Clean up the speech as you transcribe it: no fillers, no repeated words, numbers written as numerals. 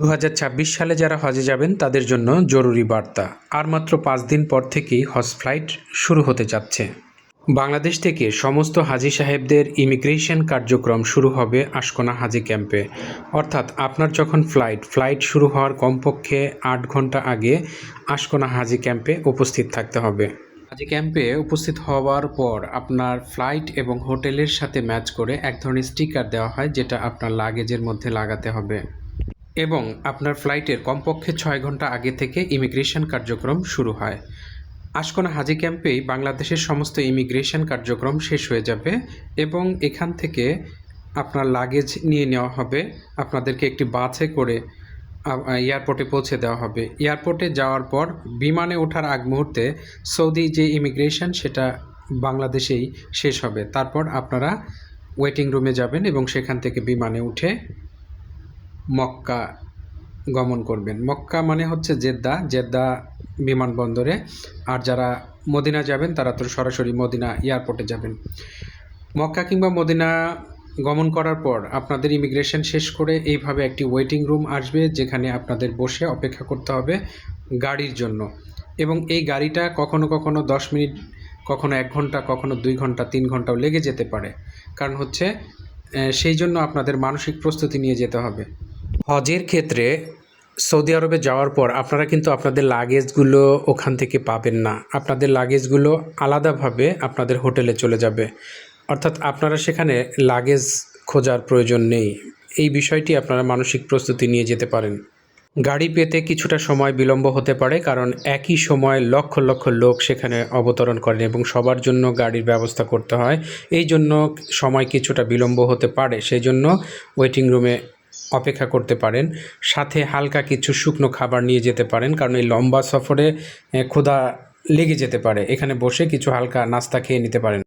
2026 সালে যারা হজে যাবেন তাদের জন্য জরুরি বার্তা। আর মাত্র 5 দিন পর থেকেই হজ ফ্লাইট শুরু হতে যাচ্ছে। বাংলাদেশ থেকে সমস্ত হাজি সাহেবদের ইমিগ্রেশন কার্যক্রম শুরু হবে আশকোনা হাজি ক্যাম্পে। অর্থাৎ আপনার যখন ফ্লাইট শুরু হওয়ার কমপক্ষে 8 ঘন্টা আগে আশকোনা হাজি ক্যাম্পে উপস্থিত থাকতে হবে। হাজি ক্যাম্পে উপস্থিত হওয়ার পর আপনার ফ্লাইট এবং হোটেলের সাথে ম্যাচ করে এক ধরনের স্টিকার দেওয়া হয়, যেটা আপনার লাগেজের মধ্যে লাগাতে হবে এবং আপনার ফ্লাইটের কমপক্ষে 6 ঘন্টা আগে থেকে ইমিগ্রেশন কার্যক্রম শুরু হয়। আশকোনা হাজি ক্যাম্পেই বাংলাদেশের সমস্ত ইমিগ্রেশন কার্যক্রম শেষ হয়ে যাবে এবং এখান থেকে আপনার লাগেজ নিয়ে নেওয়া হবে। আপনাদেরকে একটি বাসে করে এয়ারপোর্টে পৌঁছে দেওয়া হবে। এয়ারপোর্টে যাওয়ার পর বিমানে ওঠার আগ মুহূর্তে সৌদি যে ইমিগ্রেশন সেটা বাংলাদেশেই শেষ হবে। তারপর আপনারা ওয়েটিং রুমে যাবেন এবং সেখান থেকে বিমানে উঠে মক্কা গমন করবেন। মক্কা মানে হচ্ছে জেদ্দা বিমানবন্দরে। আর যারা মদিনা যাবেন তারা তো সরাসরি মদিনা এয়ারপোর্টে যাবেন। মক্কা কিংবা মদিনা গমন করার পর আপনাদের ইমিগ্রেশন শেষ করে এইভাবে একটি ওয়েটিং রুম আসবে, যেখানে আপনাদের বসে অপেক্ষা করতে হবে গাড়ির জন্য। এবং এই গাড়িটা কখনো কখনো 10 মিনিট, কখনো 1 ঘন্টা, কখনো 2 ঘন্টা, 3 ঘন্টাও লেগে যেতে পারে। কারণ হচ্ছে সেই জন্য আপনাদের মানসিক প্রস্তুতি নিয়ে যেতে হবে। হজের ক্ষেত্রে সৌদি আরবে যাওয়ার পর আপনারা কিন্তু আপনাদের লাগেজগুলো ওখান থেকে পাবেন না। আপনাদের লাগেজগুলো আলাদাভাবে আপনাদের হোটেলে চলে যাবে। অর্থাৎ আপনারা সেখানে লাগেজ খোঁজার প্রয়োজন নেই। এই বিষয়টি আপনারা মানসিক প্রস্তুতি নিয়ে যেতে পারেন। গাড়ি পেতে কিছুটা সময় বিলম্ব হতে পারে, কারণ একই সময় লক্ষ লক্ষ লোক সেখানে অবতরণ করেন এবং সবার জন্য গাড়ির ব্যবস্থা করতে হয়। এই জন্য সময় কিছুটা বিলম্ব হতে পারে। সেই জন্য ওয়েটিং রুমে অপেক্ষা করতে পারেন। সাথে হালকা কিছু শুকনো খাবার নিয়ে যেতে পারেন, কারণ এই লম্বা সফরে ক্ষুধা লেগে যেতে পারে। এখানে বসে কিছু হালকা নাস্তা খেয়ে নিতে পারেন।